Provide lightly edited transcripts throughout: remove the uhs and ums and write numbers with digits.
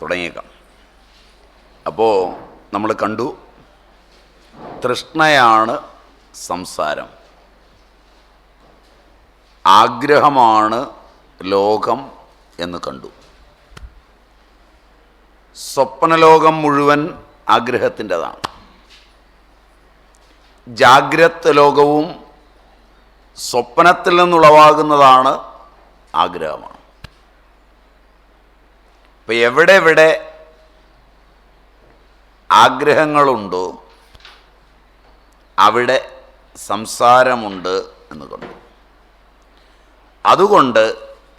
തുടങ്ങിയേക്കാം. അപ്പോൾ നമ്മൾ കണ്ടു, തൃഷ്ണയാണ് സംസാരം, ആഗ്രഹമാണ് ലോകം എന്ന് കണ്ടു. സ്വപ്നലോകം മുഴുവൻ ആഗ്രഹത്തിൻ്റെതാണ്. ജാഗ്രത് ലോകവും സ്വപ്നത്തിൽ നിന്നുളവാകുന്നതാണ് ആഗ്രഹമാണ്. ഇപ്പം എവിടെ എവിടെ ആഗ്രഹങ്ങളുണ്ടോ അവിടെ സംസാരമുണ്ട് എന്ന് കണ്ടു. അതുകൊണ്ട്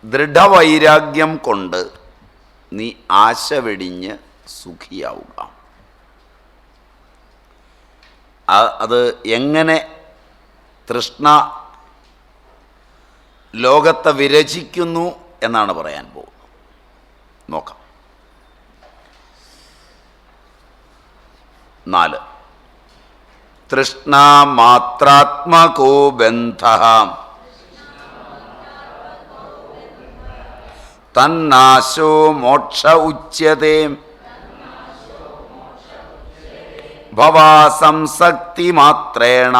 ദൃഢവൈരാഗ്യം കൊണ്ട് നീ ആശ വെടിഞ്ഞ് സുഖിയാവുക. അത് എങ്ങനെ തൃഷ്ണ ലോകത്തെ വിരചിക്കുന്നു എന്നാണ് പറയാൻ പോകുന്നത്. നോക്കാം. 4 തൃഷ്ണാ മാത്രാത്മകോ ബന്ധഃ തന്നാശോ മോക്ഷ ഉച്യതേ ഭവാസംസക്തി മാത്രേണ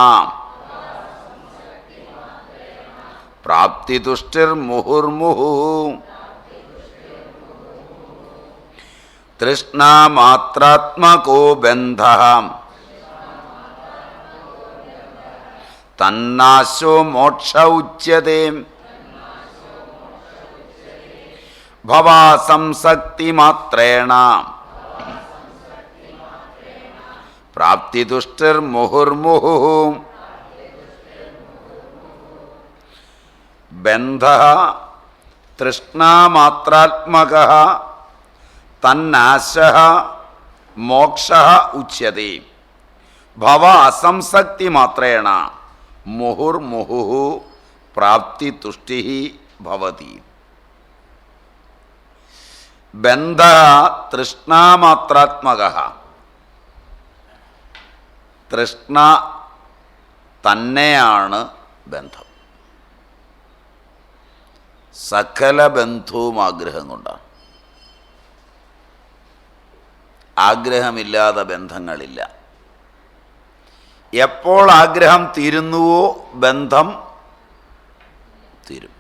പ്രാപ്തിതുഷ്ടിർമുഹുർമുഹു. തൃഷ്ണാ മാത്രാത്മകോ ബന്ധഃ തന്നാശോ മോക്ഷ ഉച്യതേ ഭവാസംസക്തി മാത്രേണ പ്രാപ്തിതുഷ്ടിർമുഹുർമുഹു. ബന്ധഃ തൃഷ്ണാമാത്രാത്മകഃ തന്നാശഃ മോക്ഷഃ ഉച്യതേ ഭവ അസംസക്തി മാത്രേണ മുഹുർമുഹുഃ പ്രാപ്തിതുഷ്ടിഃ ഭവതി. ബന്ധഃ തൃഷ്ണാമാത്രാത്മകഃ, തൃഷ്ണ തന്നെയാണ് ബന്ധം. സകല ബന്ധവും ആഗ്രഹം കൊണ്ടാണ്. ആഗ്രഹമില്ലാതെ ബന്ധങ്ങളില്ല. എപ്പോൾ ആഗ്രഹം തീരുന്നുവോ ബന്ധം തീരും.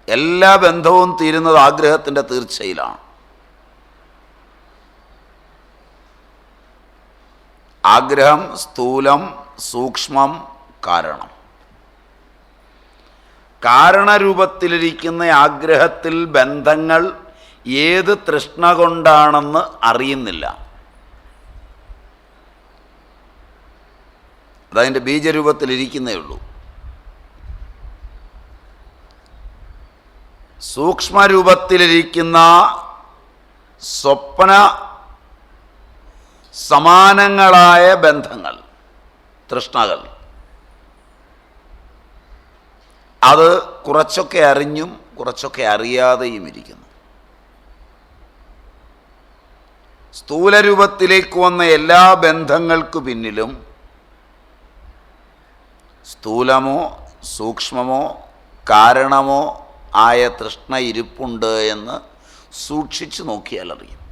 എല്ലാ ബന്ധവും തീരുന്നത് ആഗ്രഹത്തിൻ്റെ തീർച്ചയിലാണ്. ആഗ്രഹം സ്ഥൂലം, സൂക്ഷ്മം, കാരണം. കാരണരൂപത്തിലിരിക്കുന്ന ആഗ്രഹത്തിൽ ബന്ധങ്ങൾ ഏത് തൃഷ്ണ കൊണ്ടാണെന്ന് അറിയുന്നില്ല. അതതിൻ്റെ ബീജരൂപത്തിലിരിക്കുന്നേ ഉള്ളൂ. സൂക്ഷ്മരൂപത്തിലിരിക്കുന്ന സ്വപ്ന സമാനങ്ങളായ ബന്ധങ്ങൾ, തൃഷ്ണകൾ, അത് കുറച്ചൊക്കെ അറിഞ്ഞും കുറച്ചൊക്കെ അറിയാതെയും ഇരിക്കുന്നു. സ്ഥൂലരൂപത്തിലേക്ക് വന്ന എല്ലാ ബന്ധങ്ങൾക്കു പിന്നിലും സ്ഥൂലമോ സൂക്ഷ്മമോ കാരണമോ ആയ തൃഷ്ണ ഇരിപ്പുണ്ട് എന്ന് സൂക്ഷിച്ചു നോക്കിയാൽ അറിയും.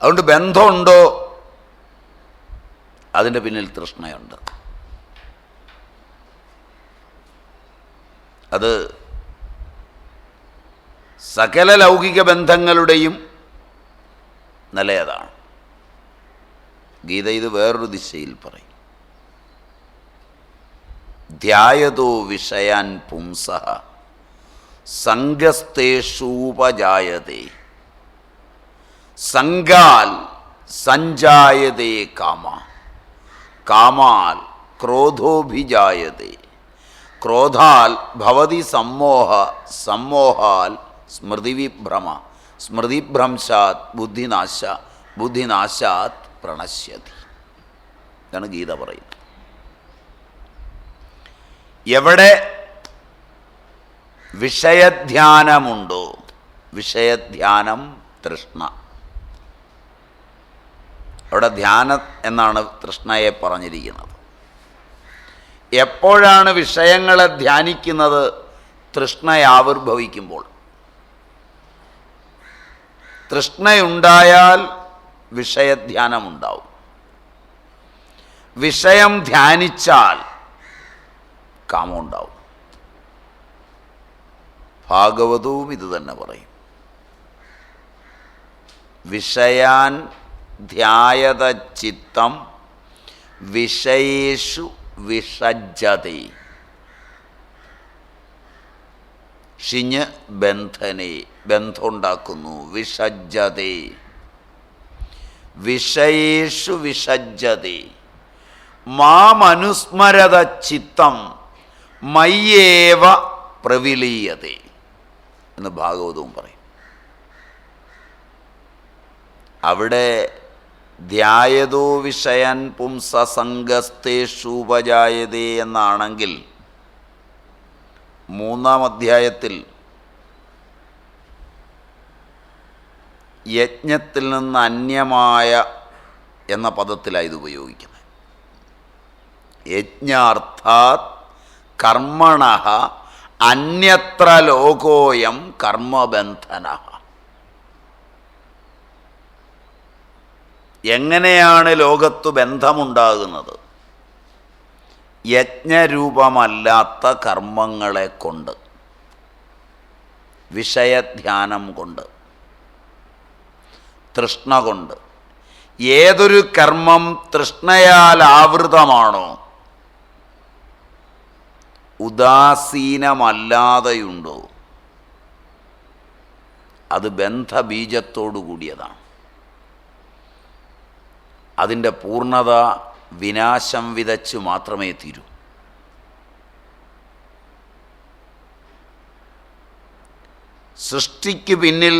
അതുകൊണ്ട് ബന്ധമുണ്ടോ അതിൻ്റെ പിന്നിൽ തൃഷ്ണയുണ്ട്. അത് സകല ലൗകിക ബന്ധങ്ങളുടെയും നിലയതാണ്. ഗീത ഇത് വേറൊരു ദിശയിൽ പറയും. ധ്യായതോ വിഷയാൻ പുംസഃ സംഗസ്തേഷൂപജായതേ സംഗാൽ സഞ്ജായതേ കാമ കാമാൽ ക്രോധോഭിജായതേ ക്രോധാൽ ഭവതി സമ്മോഹ സമ്മോഹാൽ സ്മൃതിവിഭ്രമ സ്മൃതിഭ്രംശാത് ബുദ്ധിനാശ ബുദ്ധിനാശാത് പ്രണശ്യതി. ഇതാണ് ഗീത പറയുന്നത്. എവിടെ വിഷയധ്യാനമുണ്ടോ, വിഷയധ്യാനം തൃഷ്ണ, അവിടെ ധ്യാനം എന്നാണ് തൃഷ്ണയെ പറഞ്ഞിരിക്കുന്നത്. എപ്പോഴാണ് വിഷയങ്ങളെ ധ്യാനിക്കുന്നത്? തൃഷ്ണയാവിർഭവിക്കുമ്പോൾ. തൃഷ്ണയുണ്ടായാൽ വിഷയധ്യാനമുണ്ടാവും. വിഷയം ധ്യാനിച്ചാൽ കാമമുണ്ടാവും. ഭാഗവതവും ഇത് തന്നെ പറയും. വിഷയാൻ ധ്യായത ചിത്തം വിഷയേഷു വിഷജ്ജതേ ഷിഞ്ഞ് ബന്ധനെ, ബന്ധമുണ്ടാക്കുന്നു. വിഷജ്ജതേ വിഷയേഷു വിഷജ്ജതേ മാമനുസ്മരത ചിത്തം മയ്യേവ പ്രവിലീയതേ എന്ന് ഭാഗവതവും പറയും. അവിടെ ധ്യായതോ വിഷയൻ പുംസ സംഗസ്തേഷൂപജായതേ എന്നാണെങ്കിൽ 3-ാം അധ്യായത്തിൽ യജ്ഞത്തിൽ നിന്ന് അന്യമായ എന്ന പദത്തിലാണ് ഇത് ഉപയോഗിക്കുന്നത്. യജ്ഞാർത്ഥാത് കർമ്മണഃ അന്യത്ര ലോകോയം കർമ്മബന്ധനഃ. എങ്ങനെയാണ് ലോകത്തു ബന്ധമുണ്ടാകുന്നത്? യജ്ഞരൂപമല്ലാത്ത കർമ്മങ്ങളെ കൊണ്ട്, വിഷയധ്യാനം കൊണ്ട്, തൃഷ്ണ കൊണ്ട്. ഏതൊരു കർമ്മം തൃഷ്ണയാൽ ആവൃതമാണോ, ഉദാസീനമല്ലാതെയുണ്ടോ, അത് ബന്ധബീജത്തോടു കൂടിയതാണ്. അതിൻ്റെ പൂർണ്ണത വിനാശം വിതച്ച് മാത്രമേ തീരൂ. സൃഷ്ടിക്ക് പിന്നിൽ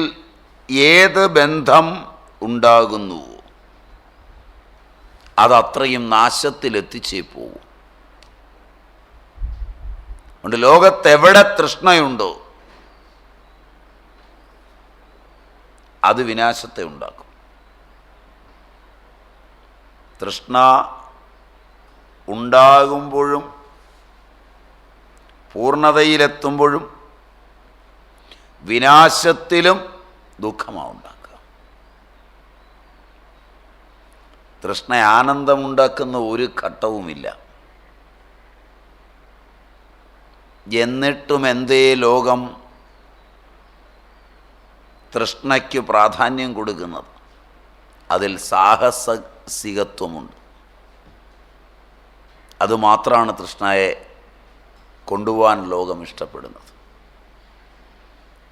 ഏത് ബന്ധം ഉണ്ടാകുന്നുവോ അതത്രയും നാശത്തിലെത്തിച്ചേ പോകും. അതുകൊണ്ട് ലോകത്തെവിടെ തൃഷ്ണയുണ്ടോ അത് വിനാശത്തെ ഉണ്ടാക്കും. തൃഷ്ണ ഉണ്ടാകുമ്പോഴും പൂർണ്ണതയിലെത്തുമ്പോഴും വിനാശത്തിലും ദുഃഖമാണ് ഉണ്ടാക്കുക. തൃഷ്ണ ആനന്ദമുണ്ടാക്കുന്ന ഒരു ഘട്ടവുമില്ല. എന്നിട്ടും എന്തേ ലോകം തൃഷ്ണയ്ക്ക് പ്രാധാന്യം കൊടുക്കുന്നത്? അതിൽ സാഹസികത്വമുണ്ട്. അതുമാത്രമാണ് തൃഷ്ണയെ കൊണ്ടുപോകാൻ ലോകം ഇഷ്ടപ്പെടുന്നത്.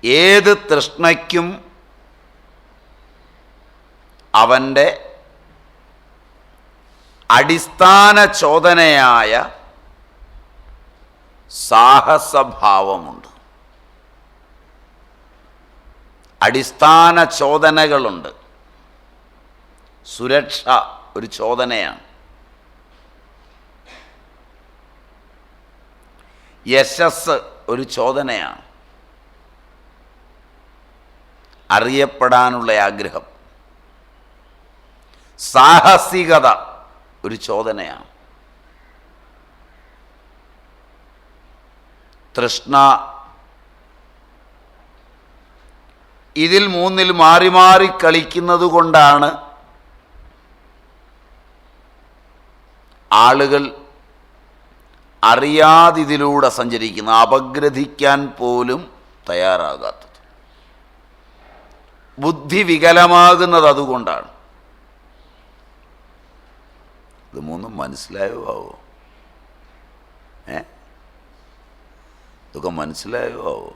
ഏത് തൃഷ്ണയ്ക്കും അവൻ്റെ അടിസ്ഥാന ചോദനയായ സാഹസഭാവമുണ്ട്. അടിസ്ഥാന ചോദനകളുണ്ട്. സുരക്ഷ ഒരു ചോദനയാണ്. യശസ് ഒരു ചോദനയാണ്. അറിയപ്പെടാനുള്ള ആഗ്രഹം. സാഹസികത ഒരു ചോദനയാണ്. തൃഷ്ണ ഇതിൽ മൂന്നിൽ മാറി മാറി കളിക്കുന്നത് കൊണ്ടാണ് ആളുകൾ അറിയാതിതിലൂടെ സഞ്ചരിക്കുന്ന, അപഗ്രഥിക്കാൻ പോലും തയ്യാറാകാത്തത്. ബുദ്ധി വികലമാകുന്നത് അതുകൊണ്ടാണ്. ഇത് മൂന്നും മനസ്സിലായോ ആവോ? ഇതൊക്കെ മനസ്സിലായോ ആവോ?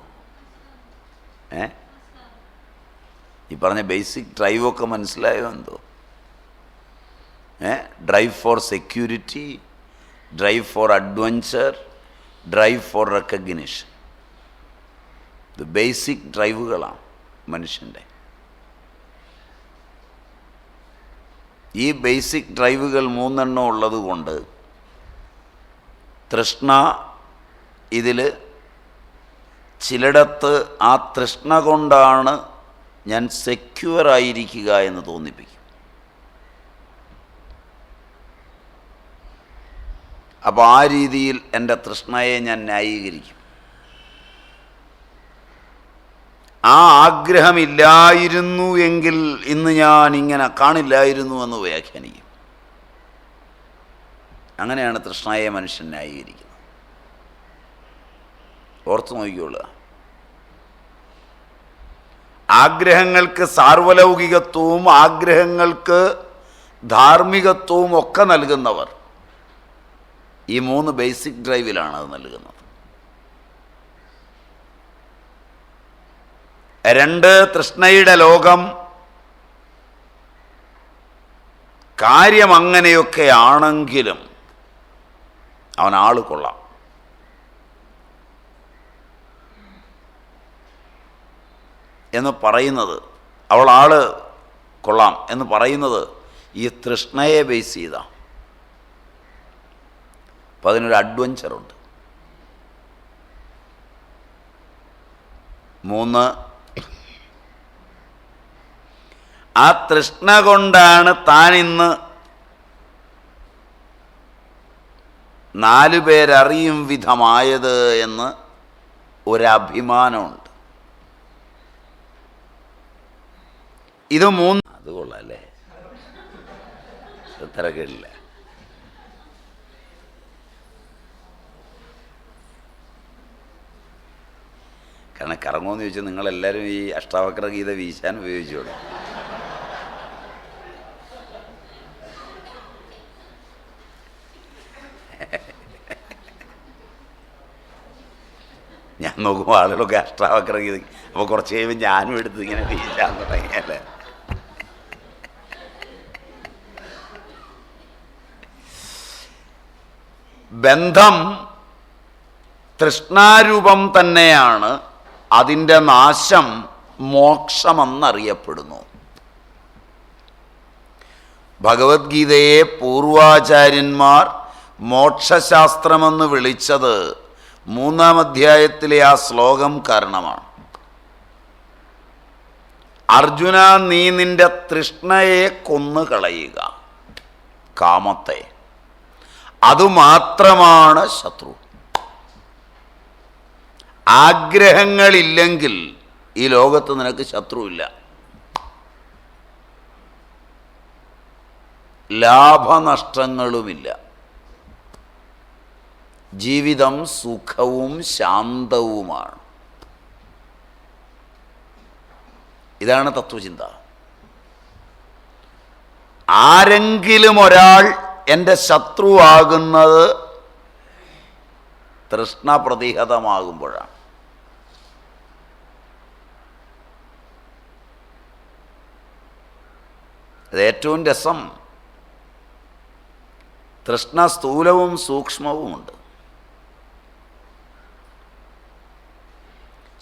ഈ പറഞ്ഞ ബേസിക് ഡ്രൈവൊക്കെ മനസ്സിലായോ എന്തോ? Drive for security, drive for adventure, drive for recognition. ഇത് ബേസിക് ഡ്രൈവുകളാണ് മനുഷ്യൻ്റെ. ഈ ബേസിക് ഡ്രൈവുകൾ 3 ഉള്ളത് കൊണ്ട് തൃഷ്ണ ഇതിൽ ചിലയിടത്ത് ആ തൃഷ്ണ കൊണ്ടാണ് ഞാൻ സെക്യൂറായിരിക്കുക എന്ന് തോന്നിപ്പിക്കും. അപ്പോൾ ആ രീതിയിൽ എൻ്റെ തൃഷ്ണയെ ഞാൻ ന്യായീകരിക്കും. ആ ആഗ്രഹമില്ലായിരുന്നു എങ്കിൽ ഇന്ന് ഞാൻ ഇങ്ങനെ കാണില്ലായിരുന്നു എന്ന് വ്യാഖ്യാനിക്കും. അങ്ങനെയാണ് തൃഷ്ണയെ മനുഷ്യൻ ന്യായീകരിക്കുന്നത്. ഓർത്തു നോക്കിക്കൊള്ളുക. ആഗ്രഹങ്ങൾക്ക് സാർവലൗകികത്വവും ആഗ്രഹങ്ങൾക്ക് ധാർമ്മികത്വവും ഒക്കെ നൽകുന്നവർ ഈ 3 ബേസിക് ഡ്രൈവിലാണ് അത് നൽകുന്നത്. 2 തൃഷ്ണയുടെ ലോകം. കാര്യം അങ്ങനെയൊക്കെ ആണെങ്കിലും അവൻ ആള് കൊള്ളാം. എന്ന് പറയുന്നത്, അവൾ ആള് കൊള്ളാം എന്ന് പറയുന്നത് ഈ തൃഷ്ണയെ ബേസ് ചെയ്താ. അപ്പം അതിനൊരു അഡ്വഞ്ചറുണ്ട്. 3, ആ തൃഷ്ണ കൊണ്ടാണ് താൻ ഇന്ന് 4 പേരറിയും വിധമായത് എന്ന് ഒരഭിമാനമുണ്ട്. ഇത് 3. അത് കൊള്ളാല്ലേ, തിരക്കില്ല. കാരണം കറങ്ങുമെന്ന് ചോദിച്ചാൽ നിങ്ങളെല്ലാവരും ഈ അഷ്ടാവക്ര ഗീത വീശാൻ ഉപയോഗിച്ചോളൂ. ഞാൻ നോക്കുമ്പോൾ ആളുകളൊക്കെ അഷ്ടാവക്ര ഗീത, അപ്പോൾ കുറച്ച് കഴിയുമ്പോൾ ഞാനും എടുത്ത് ഇങ്ങനെ വീശാൻ തുടങ്ങിയല്ലേ. ബന്ധം തൃഷ്ണാരൂപം തന്നെയാണ്. അതിൻ്റെ നാശം മോക്ഷമെന്നറിയപ്പെടുന്നു. ഭഗവത്ഗീതയെ പൂർവാചാര്യന്മാർ മോക്ഷശാസ്ത്രമെന്ന് വിളിച്ചത് 3-ാം അധ്യായത്തിലെ ആ ശ്ലോകം കാരണമാണ്. അർജുന, നീ നിന്റെ തൃഷ്ണയെ കൊന്നുകളയുക, കാമത്തെ. അതുമാത്രമാണ് ശത്രു. ആഗ്രഹങ്ങളില്ലെങ്കിൽ ഈ ലോകത്ത് നിനക്ക് ശത്രുവില്ല. ലാഭനഷ്ടങ്ങളുമില്ല. ജീവിതം സുഖവും ശാന്തവുമാണ്. ഇതാണ് തത്വചിന്ത. ആരെങ്കിലും ഒരാൾ എൻ്റെ ശത്രുവാകുന്നത് തൃഷ്ണ പ്രതിഹതമാകുമ്പോഴാണ്. അത് ഏറ്റവും രസം. തൃഷ്ണ സ്ഥൂലവും സൂക്ഷ്മവുമുണ്ട്.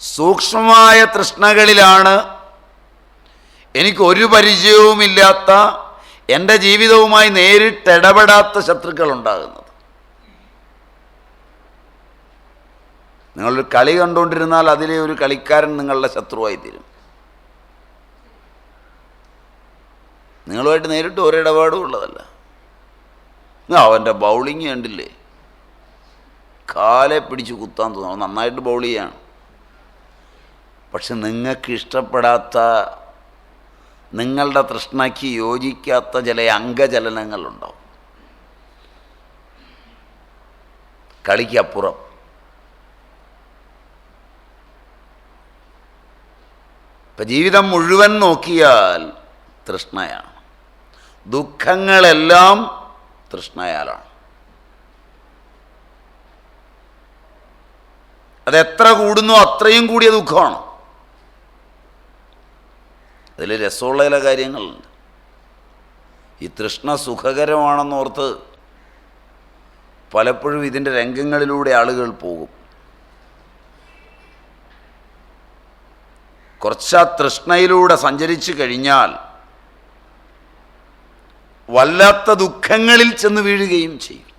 സൂക്ഷ്മമായ തൃഷ്ണകളിലാണ് എനിക്കൊരു പരിചയവുമില്ലാത്ത, എൻ്റെ ജീവിതവുമായി നേരിട്ടിടപെടാത്ത ശത്രുക്കൾ ഉണ്ടാകുന്നത്. നിങ്ങളൊരു കളി കണ്ടുകൊണ്ടിരുന്നാൽ അതിലെ ഒരു കളിക്കാരൻ നിങ്ങളുടെ ശത്രുവായി തീരും. നിങ്ങളുമായിട്ട് നേരിട്ട് ഒരിടപാടും ഉള്ളതല്ല. അവൻ്റെ ബൗളിങ് കണ്ടില്ലേ, കാലെ പിടിച്ച് കുത്താൻ തോന്നും. നന്നായിട്ട് ബൗൾ ചെയ്യാണ്. പക്ഷെ നിങ്ങൾക്ക് ഇഷ്ടപ്പെടാത്ത, നിങ്ങളുടെ തൃഷ്ണയ്ക്ക് യോജിക്കാത്ത ചില അംഗചലനങ്ങളുണ്ടാവും കളിക്കപ്പുറം. ഇപ്പം ജീവിതം മുഴുവൻ നോക്കിയാൽ തൃഷ്ണയാണ്. ദുഃഖങ്ങളെല്ലാം തൃഷ്ണയാലാണ്. അതെത്ര കൂടുന്നോ അത്രയും കൂടിയ ദുഃഖമാണ്. അതിൽ രസമുള്ള ചില കാര്യങ്ങളുണ്ട്. ഈ തൃഷ്ണ സുഖകരമാണെന്നോർത്ത് പലപ്പോഴും ഇതിൻ്റെ രംഗങ്ങളിലൂടെ ആളുകൾ പോകും. കുറച്ച് തൃഷ്ണയിലൂടെ സഞ്ചരിച്ചു കഴിഞ്ഞാൽ വല്ലാത്ത ദുഃഖങ്ങളിൽ ചെന്ന് വീഴുകയും ചെയ്യും.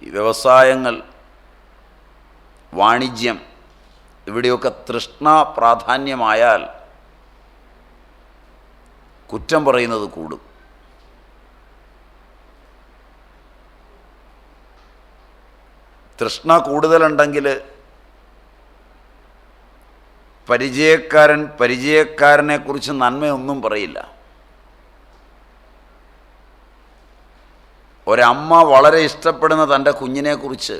ഈ വ്യവസായങ്ങൾ, വാണിജ്യം, ഇവിടെയൊക്കെ തൃഷ്ണ പ്രാധാന്യമായാൽ കുറ്റം പറയുന്നത് കൂടും. തൃഷ്ണ കൂടുതലുണ്ടെങ്കിൽ പരിചയക്കാരനെക്കുറിച്ച് നന്മയൊന്നും പറയില്ല. ഒരമ്മ വളരെ ഇഷ്ടപ്പെടുന്ന തൻ്റെ കുഞ്ഞിനെക്കുറിച്ച്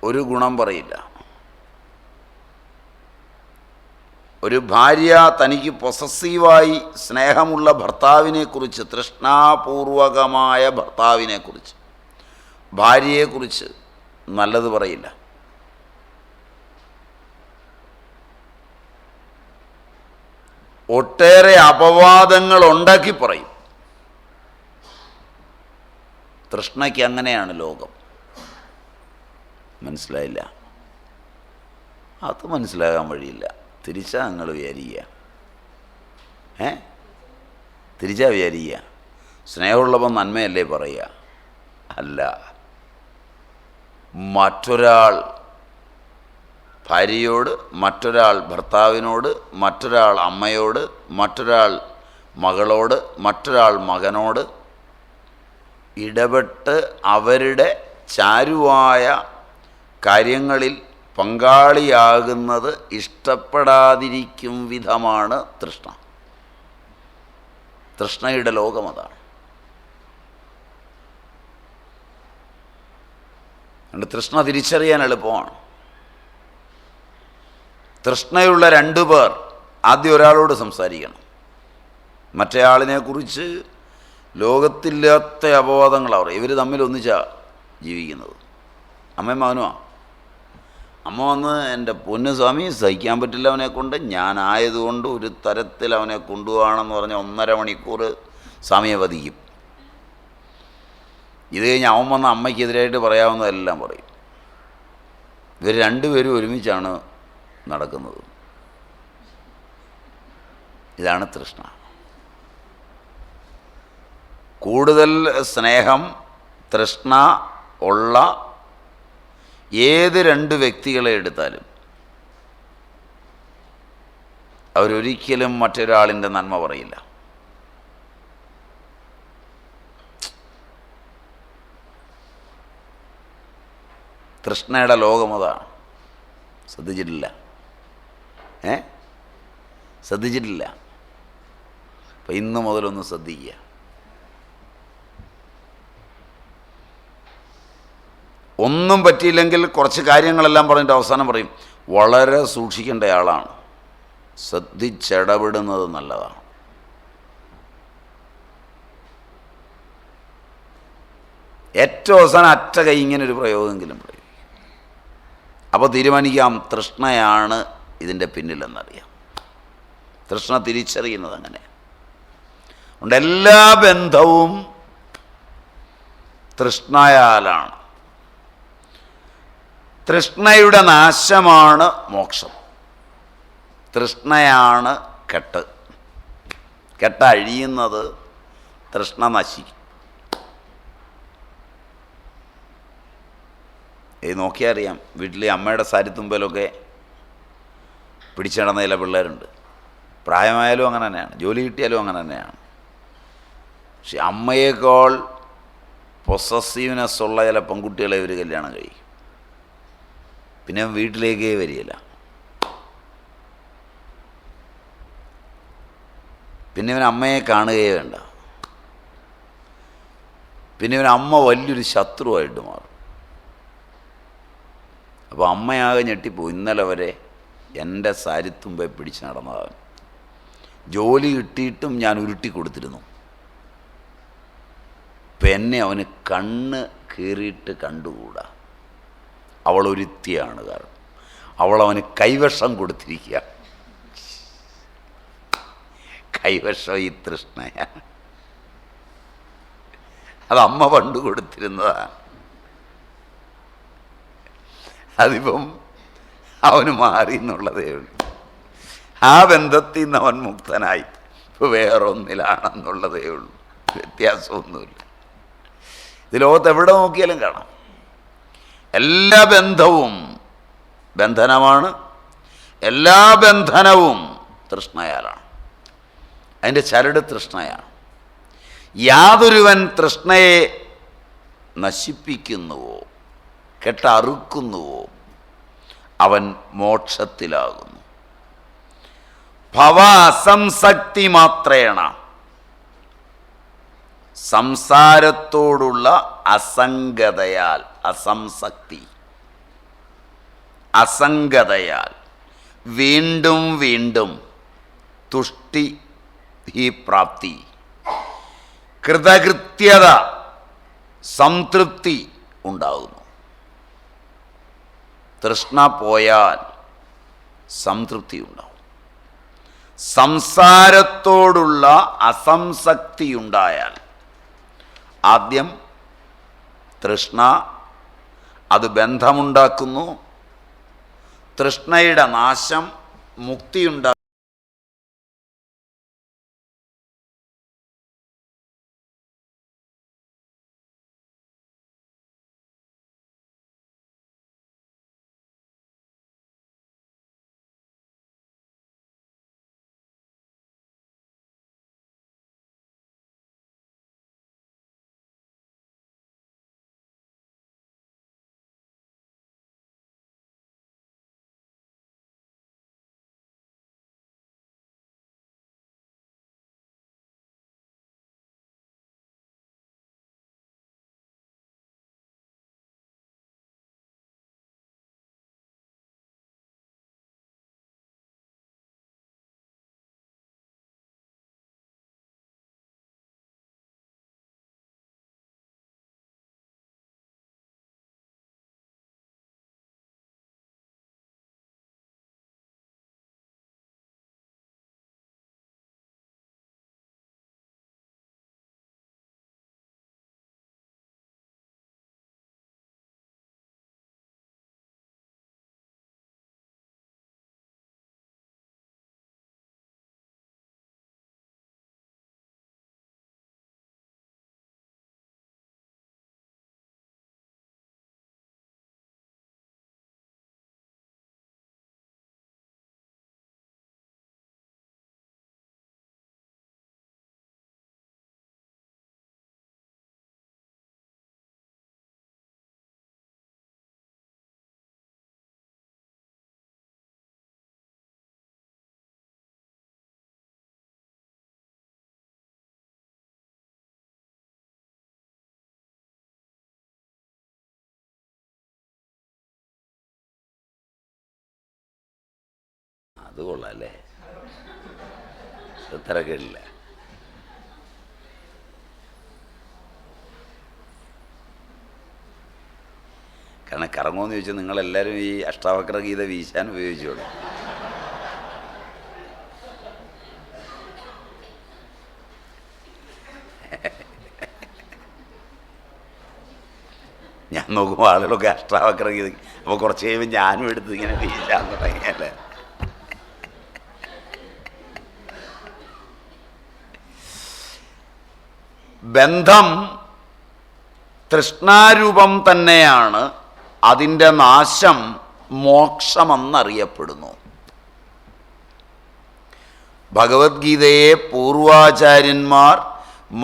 ഒരു ഗുണം പറയില്ല. ഒരു ഭാര്യ തനിക്ക് പൊസസീവായി സ്നേഹമുള്ള ഭർത്താവിനെക്കുറിച്ച്, തൃഷ്ണാപൂർവകമായ ഭർത്താവിനെക്കുറിച്ച്, ഭാര്യയെക്കുറിച്ച് നല്ലത് പറയില്ല. ഒട്ടേറെ അപവാദങ്ങൾ ഉണ്ടാക്കി പറയും. തൃഷ്ണയ്ക്ക് അങ്ങനെയാണ് ലോകം. മനസ്സിലായില്ല? അത് മനസ്സിലാകാൻ വഴിയില്ല. തിരിച്ചാ നിങ്ങൾ വിചാരിക്കുക, തിരിച്ചാ വിചാരിക്കുക സ്നേഹമുള്ളപ്പം നന്മയല്ലേ പറയുക? അല്ല. മറ്റൊരാൾ ഭാര്യയോട്, മറ്റൊരാൾ ഭർത്താവിനോട്, മറ്റൊരാൾ അമ്മയോട്, മറ്റൊരാൾ മകളോട്, മറ്റൊരാൾ മകനോട് ഇടപെട്ട് അവരുടെ ചാരുവായ കാര്യങ്ങളിൽ പങ്കാളിയാകുന്നത് ഇഷ്ടപ്പെടാതിരിക്കും വിധമാണ് തൃഷ്ണ. തൃഷ്ണയുടെ ലോകം അതാണ്. അതുകൊണ്ട് തൃഷ്ണ തിരിച്ചറിയാൻ എളുപ്പമാണ്. തൃഷ്ണയുള്ള രണ്ടു പേർ ആദ്യം ഒരാളോട് സംസാരിക്കണം. മറ്റേയാളിനെക്കുറിച്ച് ലോകത്തില്ലാത്ത അപവാദങ്ങളാണ് പറയും. ഇവർ തമ്മിൽ ഒന്നിച്ചാണ് ജീവിക്കുന്നത്. അമ്മയും മകനുമാണ്. അമ്മ വന്ന് എൻ്റെ പൊന്നു സ്വാമി സഹിക്കാൻ പറ്റില്ല അവനെ കൊണ്ട്, ഞാനായതുകൊണ്ട് ഒരു തരത്തിൽ അവനെ കൊണ്ടുപോകണമെന്ന് പറഞ്ഞ് 1.5 മണിക്കൂർ സ്വാമിയെ വധിക്കും. ഇത് കഴിഞ്ഞ് അവൻ വന്ന് അമ്മയ്ക്കെതിരായിട്ട് പറയാവുന്നതെല്ലാം പറയും. ഇവർ രണ്ടുപേരും ഒരുമിച്ചാണ് നടക്കുന്നത്. ഇതാണ് തൃഷ്ണ. കൂടുതൽ സ്നേഹം, തൃഷ്ണ ഉള്ള ഏത് രണ്ട് വ്യക്തികളെ എടുത്താലും അവരൊരിക്കലും മറ്റൊരാളിൻ്റെ നന്മ പറയില്ല. തൃഷ്ണയുടെ ലോകം അതാണ്. ശ്രദ്ധിച്ചിട്ടില്ല? ശ്രദ്ധിച്ചിട്ടില്ല? അപ്പം ഇന്ന് മുതലൊന്ന് ശ്രദ്ധിക്കുക. ഒന്നും പറ്റിയില്ലെങ്കിൽ കുറച്ച് കാര്യങ്ങളെല്ലാം പറഞ്ഞിട്ട് അവസാനം പറയും വളരെ സൂക്ഷിക്കേണ്ട ആളാണ്, ശ്രദ്ധിച്ചിടപെടുന്നത് നല്ലതാണ്. ഏറ്റവും അവസാനം അറ്റ കൈ ഇങ്ങനൊരു പ്രയോഗമെങ്കിലും പറയും. അപ്പോൾ തീരുമാനിക്കാം തൃഷ്ണയാണ് ഇതിൻ്റെ പിന്നിലെന്നറിയാം. തൃഷ്ണ തിരിച്ചറിയുന്നത് അങ്ങനെ. അതുകൊണ്ട് എല്ലാ ബന്ധവും തൃഷ്ണയാലാണ്. തൃഷ്ണയുടെ നാശമാണ് മോക്ഷം. തൃഷ്ണയാണ് കെട്ട്. കെട്ടഴിയുന്നത് തൃഷ്ണ നശിക്കും. ഇത് നോക്കിയാൽ അറിയാം. വീട്ടിലെ അമ്മയുടെ സാരിത്തുമ്പലൊക്കെ പിടിച്ചു നടന്ന ചില പിള്ളേരുണ്ട്. പ്രായമായാലും അങ്ങനെ തന്നെയാണ്, ജോലി കിട്ടിയാലും അങ്ങനെ തന്നെയാണ്. പക്ഷെ അമ്മയേക്കാൾ പൊസസീവ്നെസ് ഉള്ള ചില പെൺകുട്ടികളെ ഇവർ കല്യാണം കഴിക്കും. പിന്നെ വീട്ടിലേക്കേ വരികയില്ല. പിന്നെ ഇവൻ അമ്മയെ കാണുകയേ വേണ്ട. പിന്നെ ഇവൻ അമ്മ വലിയൊരു ശത്രുവായിട്ട് മാറും. അപ്പോൾ അമ്മയാകെ ഞെട്ടിപ്പോയി. ഇന്നലെ വരെ എൻ്റെ സാരിത്തുമ്പെ പിടിച്ച് നടന്നതാണ്. ജോലി കിട്ടിയിട്ടും ഞാൻ ഉരുട്ടി കൊടുത്തിരുന്നു. ഇപ്പം എന്നെ അവന് കണ്ണ് കീറിയിട്ട് കണ്ടുകൂടാ. അവളൊരുത്തിയാണ് കാരണം. അവളവന് കൈവശം കൊടുത്തിരിക്കുക. കൈവശം ഈ തൃഷ്ണയാണ്. അത് അമ്മ പണ്ട് കൊടുത്തിരുന്നതാണ്. അതിപ്പം അവന് മാറി എന്നുള്ളതേ ഉള്ളൂ. ആ ബന്ധത്തിൽ നിന്ന് അവൻ മുക്തനായി. ഇപ്പോൾ വേറൊന്നിലാണെന്നുള്ളതേ ഉള്ളൂ. വ്യത്യാസമൊന്നുമില്ല. ഇത് ലോകത്ത് എവിടെ നോക്കിയാലും കാണാം. എല്ലാ ബന്ധവും ബന്ധനമാണ്. എല്ലാ ബന്ധനവും തൃഷ്ണയാലാണ്. അതിൻ്റെ ചരട് തൃഷ്ണയാണ്. യാതൊരുവൻ തൃഷ്ണയെ നശിപ്പിക്കുന്നുവോ കെട്ടറുക്കുന്നുവോ അവൻ മോക്ഷത്തിലാകുന്നു. ഭവ അസംസക്തി മാത്രേണ, സംസാരത്തോടുള്ള അസംഗതയാൽ, അസംസക്തി അസംഗതയാൽ വീണ്ടും വീണ്ടും തുഷ്ടി ഹി പ്രാപ്തി, കൃതകൃത്യത സംതൃപ്തി ഉണ്ടാകുന്നു. തൃഷ്ണ പോയാൽ സംതൃപ്തി ഉണ്ടാവും. സംസാരത്തോടുള്ള അസംസക്തി ഉണ്ടായാൽ ആദ്യം തൃഷ്ണ, അത് ബന്ധമുണ്ടാക്കുന്നു. തൃഷ്ണയുടെ നാശം മുക്തിയുണ്ടാക്കും. അത് കൊള്ളാല്ലേ, തിരക്കില്ല. കാരണം കറങ്ങുമെന്ന് ചോദിച്ചാൽ നിങ്ങളെല്ലാവരും ഈ അഷ്ടാവക്ര ഗീത വീശാൻ ഉപയോഗിച്ചോളൂ. ഞാൻ നോക്കുമ്പോൾ ആളുകളൊക്കെ അഷ്ടാവക്ര ഗീത, അപ്പോൾ കുറച്ച് കഴിയുമ്പോൾ ഞാനും എടുത്ത് ഇങ്ങനെ വീശാൻ തുടങ്ങിയല്ലേ. ബന്ധം തൃഷ്ണാരൂപം തന്നെയാണ്. അതിൻ്റെ നാശം മോക്ഷമെന്നറിയപ്പെടുന്നു. ഭഗവത്ഗീതയെ പൂർവാചാര്യന്മാർ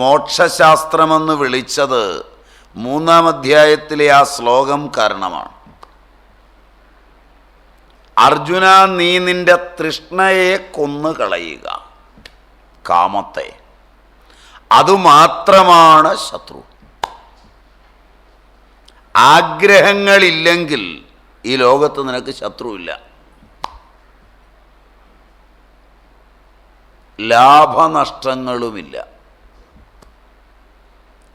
മോക്ഷശാസ്ത്രമെന്ന് വിളിച്ചത് 3-ാം അധ്യായത്തിലെ ആ ശ്ലോകം കാരണമാണ്. അർജുന, നീ നിന്റെ തൃഷ്ണയെ കൊന്നുകളയുക, കാമത്തെ, അതുമാത്രമാണ് ശത്രു. ആഗ്രഹങ്ങളില്ലെങ്കിൽ ഈ ലോകത്ത് നിനക്ക് ശത്രുവില്ല. ലാഭനഷ്ടങ്ങളുമില്ല.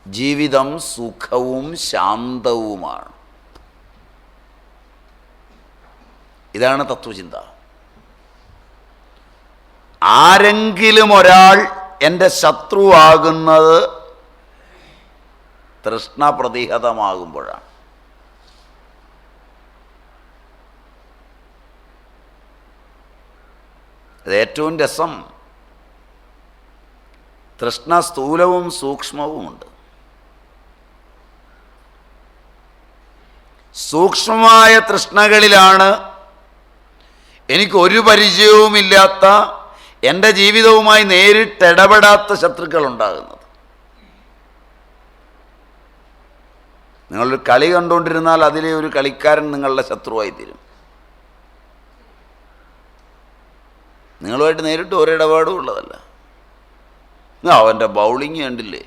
ജീവിതം സുഖവും ശാന്തവുമാണ്. ഇതാണ് തത്വചിന്ത. ആരെങ്കിലും ഒരാൾ എൻ്റെ ശത്രുവാകുന്നത് തൃഷ്ണ പ്രതിഹതമാകുമ്പോഴാണ്. അത് ഏറ്റവും രസം. തൃഷ്ണ സ്ഥൂലവും സൂക്ഷ്മവുമുണ്ട്. സൂക്ഷ്മമായ തൃഷ്ണകളിലാണ് എനിക്കൊരു പരിചയവുമില്ലാത്ത, എൻ്റെ ജീവിതവുമായി നേരിട്ടിടപെടാത്ത ശത്രുക്കൾ ഉണ്ടാകുന്നത്. നിങ്ങളൊരു കളി കണ്ടുകൊണ്ടിരുന്നാൽ അതിലെ ഒരു കളിക്കാരൻ നിങ്ങളുടെ ശത്രുവായിത്തീരും. നിങ്ങളുമായിട്ട് നേരിട്ട് ഒരിടപാടും ഉള്ളതല്ല. അവൻ്റെ ബൗളിങ് കണ്ടില്ലേ,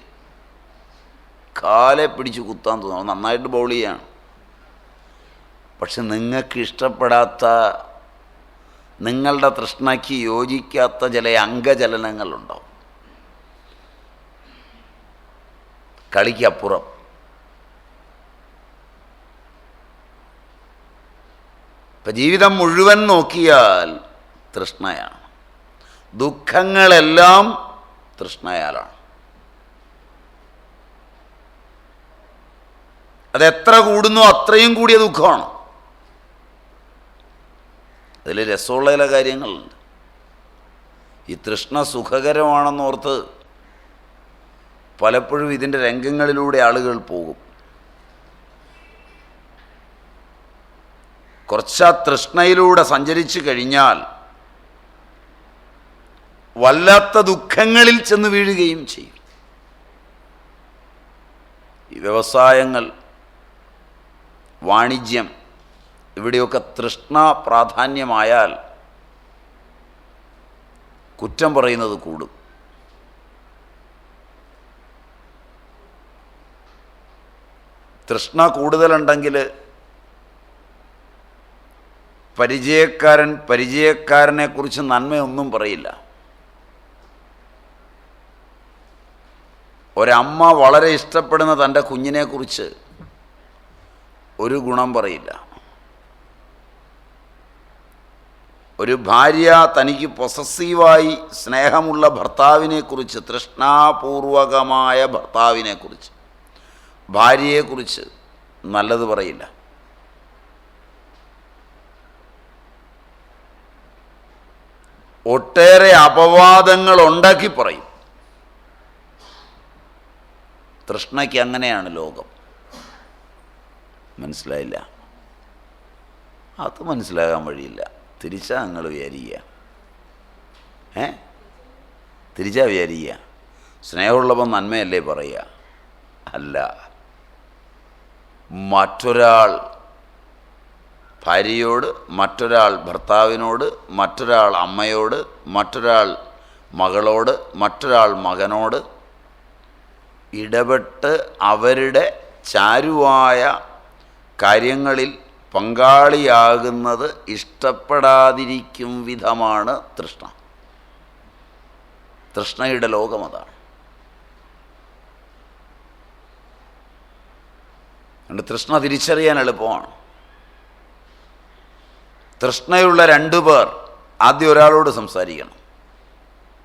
കാലെ പിടിച്ച് കുത്താൻ തോന്നും. നന്നായിട്ട് ബൗൾ ചെയ്യാണ്. പക്ഷെ നിങ്ങൾക്ക് ഇഷ്ടപ്പെടാത്ത, നിങ്ങളുടെ തൃഷ്ണയ്ക്ക് യോജിക്കാത്ത ചില അംഗചലനങ്ങളുണ്ടാവും കളിക്കപ്പുറം. ഇപ്പം ജീവിതം മുഴുവൻ നോക്കിയാൽ തൃഷ്ണയാണ്. ദുഃഖങ്ങളെല്ലാം തൃഷ്ണയാലാണ്. അതെത്ര കൂടുന്നു അത്രയും കൂടിയ ദുഃഖമാണ്. അതിൽ രസമുള്ള ചില കാര്യങ്ങളുണ്ട്. ഈ തൃഷ്ണ സുഖകരമാണെന്നോർത്ത് പലപ്പോഴും ഇതിൻ്റെ രംഗങ്ങളിലൂടെ ആളുകൾ പോകും. കുറച്ച് തൃഷ്ണയിലൂടെ സഞ്ചരിച്ചു കഴിഞ്ഞാൽ വല്ലാത്ത ദുഃഖങ്ങളിൽ ചെന്ന് വീഴുകയും ചെയ്യും. ഈ വ്യവസായങ്ങൾ, വാണിജ്യം, ഇവിടെയൊക്കെ തൃഷ്ണ പ്രാധാന്യമായാൽ കുറ്റം പറയുന്നത് കൂടും. തൃഷ്ണ കൂടുതലുണ്ടെങ്കിൽ പരിചയക്കാരൻ പരിചയക്കാരനെക്കുറിച്ച് നന്മയൊന്നും പറയില്ല. ഒരമ്മ വളരെ ഇഷ്ടപ്പെടുന്ന തൻ്റെ കുഞ്ഞിനെക്കുറിച്ച് ഒരു ഗുണം പറയില്ല. ഒരു ഭാര്യ തനിക്ക് പൊസസീവായി സ്നേഹമുള്ള ഭർത്താവിനെക്കുറിച്ച്, തൃഷ്ണാപൂർവകമായ ഭർത്താവിനെക്കുറിച്ച്, ഭാര്യയെക്കുറിച്ച് നല്ലത് പറയില്ല. ഒട്ടേറെ അപവാദങ്ങൾ ഉണ്ടാക്കി പറയും. തൃഷ്ണയ്ക്ക് അങ്ങനെയാണ് ലോകം. മനസ്സിലായില്ല? അത് മനസ്സിലാകാൻ വഴിയില്ല. തിരിച്ചാ നിങ്ങൾ വിചാരിക്കുക, തിരിച്ചാ വിചാരിക്കുക സ്നേഹമുള്ളപ്പം നന്മയല്ലേ പറയുക. അല്ല, മറ്റൊരാൾ ഭാര്യയോട്, മറ്റൊരാൾ ഭർത്താവിനോട്, മറ്റൊരാൾ അമ്മയോട്, മറ്റൊരാൾ മകളോട്, മറ്റൊരാൾ മകനോട് ഇടപെട്ട് അവരുടെ ചാരുവായ കാര്യങ്ങളിൽ പങ്കാളിയാകുന്നത് ഇഷ്ടപ്പെടാതിരിക്കും വിധമാണ് തൃഷ്ണ. തൃഷ്ണയുടെ ലോകം അതാണ്. അതുകൊണ്ട് തൃഷ്ണ തിരിച്ചറിയാൻ എളുപ്പമാണ്. തൃഷ്ണയുള്ള രണ്ടു പേർ ആദ്യം ഒരാളോട് സംസാരിക്കണം.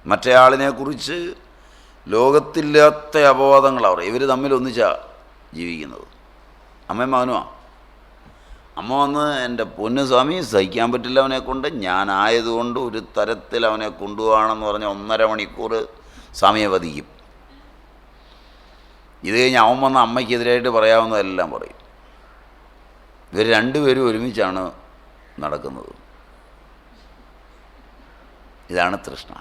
മറ്റേ ആളിനെക്കുറിച്ച് ലോകത്തില്ലാത്ത അപവാദങ്ങളാണ് പറയും. ഇവർ തമ്മിൽ ഒന്നിച്ചാണ് ജീവിക്കുന്നത്. അമ്മയും മകനുമാണ്. അമ്മ വന്ന്, എൻ്റെ പൊന്നു സ്വാമി സഹിക്കാൻ പറ്റില്ല അവനെ കൊണ്ട്, ഞാനായതുകൊണ്ട് ഒരു തരത്തിൽ അവനെ കൊണ്ടുപോകണമെന്ന് പറഞ്ഞ് 1.5 മണിക്കൂർ സ്വാമിയെ വധിക്കും. ഇത് കഴിഞ്ഞ് അവൻ വന്ന് അമ്മയ്ക്കെതിരായിട്ട് പറയാവുന്നതെല്ലാം പറയും. ഇവർ രണ്ടുപേരും ഒരുമിച്ചാണ് നടക്കുന്നത്. ഇതാണ് തൃഷ്ണ.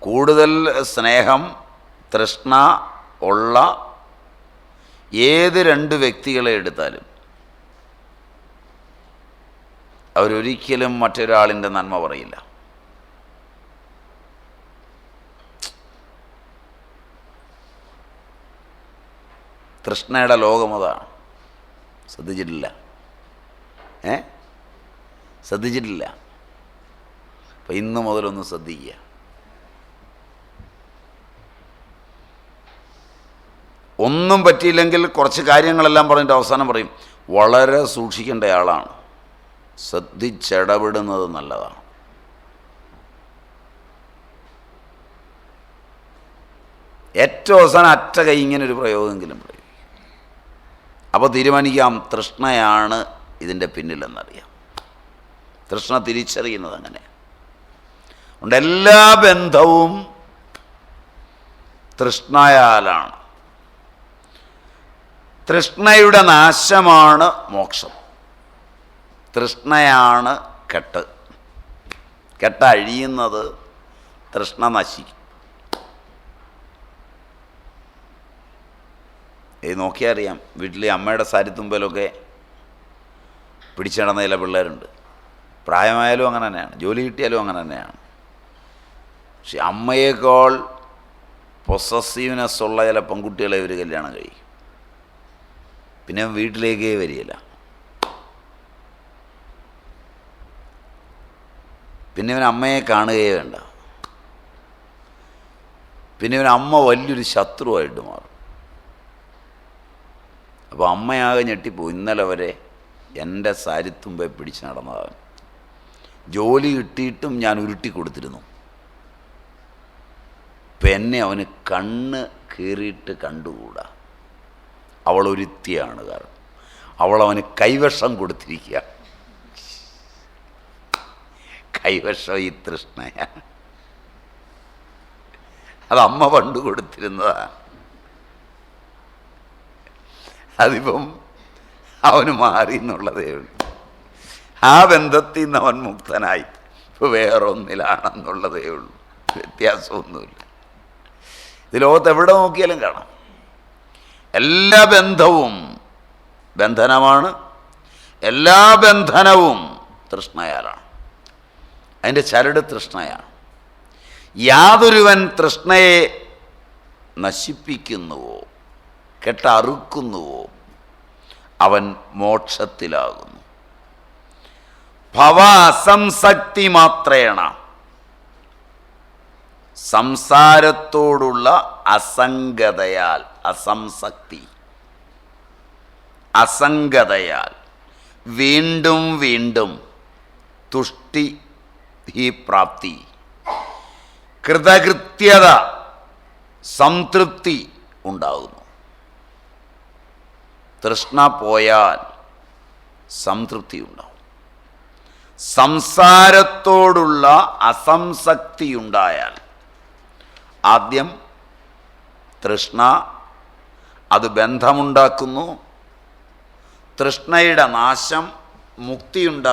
കൂടുതൽ സ്നേഹം, തൃഷ്ണ ഉള്ള ഏത് രണ്ട് വ്യക്തികളെ എടുത്താലും അവരൊരിക്കലും മറ്റൊരാളിൻ്റെ നന്മ പറയില്ല. തൃഷ്ണയുടെ ലോകം അതാണ്. ശ്രദ്ധിച്ചിട്ടില്ല? ശ്രദ്ധിച്ചിട്ടില്ല? അപ്പം ഇന്ന് മുതലൊന്ന് ശ്രദ്ധിക്കുക. ഒന്നും പറ്റിയില്ലെങ്കിൽ കുറച്ച് കാര്യങ്ങളെല്ലാം പറഞ്ഞിട്ട് അവസാനം പറയും, വളരെ സൂക്ഷിക്കേണ്ട ആളാണ്, ശ്രദ്ധിച്ചിടപെടുന്നത് നല്ലതാണ്. ഏറ്റവും അവസാനം അറ്റ കൈ ഇങ്ങനൊരു പ്രയോഗമെങ്കിലും പറയും. അപ്പോൾ തീരുമാനിക്കാം തൃഷ്ണയാണ് ഇതിൻ്റെ പിന്നിലെന്നറിയാം. തൃഷ്ണ തിരിച്ചറിയുന്നത് അങ്ങനെ. അതുകൊണ്ട് എല്ലാ ബന്ധവും തൃഷ്ണയാലാണ്. തൃഷ്ണയുടെ നാശമാണ് മോക്ഷം. തൃഷ്ണയാണ് കെട്ട്. കെട്ടഴിയുന്നത് തൃഷ്ണ നശിക്കും. ഇത് നോക്കിയാൽ അറിയാം. വീട്ടിൽ അമ്മയുടെ സാരിത്തുമ്പലൊക്കെ പിടിച്ചു നടന്ന ചില പിള്ളേരുണ്ട്. പ്രായമായാലും അങ്ങനെ തന്നെയാണ്, ജോലി കിട്ടിയാലും അങ്ങനെ തന്നെയാണ്. പക്ഷെ അമ്മയേക്കാൾ പൊസസീവ്നെസ് ഉള്ള ചില പെൺകുട്ടികളെ ഇവർ കല്യാണം കഴിക്കും. പിന്നെ വീട്ടിലേക്കേ വരികയില്ല. പിന്നെ ഇവൻ അമ്മയെ കാണുകയേ വേണ്ട. പിന്നെ ഇവൻ അമ്മ വലിയൊരു ശത്രുവായിട്ട് മാറും. അപ്പോൾ അമ്മയാകെ ഞെട്ടിപ്പോവും. ഇന്നലെ വരെ എൻ്റെ സാരിത്തുമ്പെ പിടിച്ച് നടന്നതാണ്. ജോലി കിട്ടിയിട്ടും ഞാൻ ഉരുട്ടി കൊടുത്തിരുന്നു. ഇപ്പം എന്നെ അവന് കണ്ണ് കീറിയിട്ട് കണ്ടുകൂടാ. അവളൊരുത്തിയാണ് കാരണം. അവളവന് കൈവശം കൊടുത്തിരിക്കുക. കൈവശം ഈ തൃഷ്ണയാണ്. അത് അമ്മ പണ്ട് കൊടുത്തിരുന്നതാണ്. അതിപ്പം അവന് മാറി എന്നുള്ളതേ ഉള്ളൂ. ആ ബന്ധത്തിൽ നിന്ന് അവൻ മുക്തനായി ഇപ്പോൾ വേറൊന്നിലാണെന്നുള്ളതേ ഉള്ളൂ. വ്യത്യാസമൊന്നുമില്ല. ഇത് ലോകത്ത് എവിടെ നോക്കിയാലും കാണാം. എല്ലാ ബന്ധവും ബന്ധനമാണ്. എല്ലാ ബന്ധനവും തൃഷ്ണയാലാണ്. അതിൻ്റെ ചരട് തൃഷ്ണയാണ്. യാതൊരുവൻ തൃഷ്ണയെ നശിപ്പിക്കുന്നുവോ കെട്ടറുക്കുന്നുവോ അവൻ മോക്ഷത്തിലാകുന്നു. ഭവ അസംസക്തി മാത്രേണ, സംസാരത്തോടുള്ള അസംഗതയാൽ, അസംസക്തി അസംഗതയാൽ വീണ്ടും വീണ്ടും തുഷ്ടി ഈ പ്രാപ്തി, കൃതകൃത്യത, സംതൃപ്തി ഉണ്ടാകുന്നു. തൃഷ്ണ പോയാൽ സംതൃപ്തി ഉണ്ടാവും. സംസാരത്തോടുള്ള അസംസക്തി ഉണ്ടായാൽ ആദ്യം തൃഷ്ണ, അത് ബന്ധമുണ്ടാക്കുന്നു. തൃഷ്ണയുടെ നാശം മുക്തിയുണ്ടാക്കുന്നു.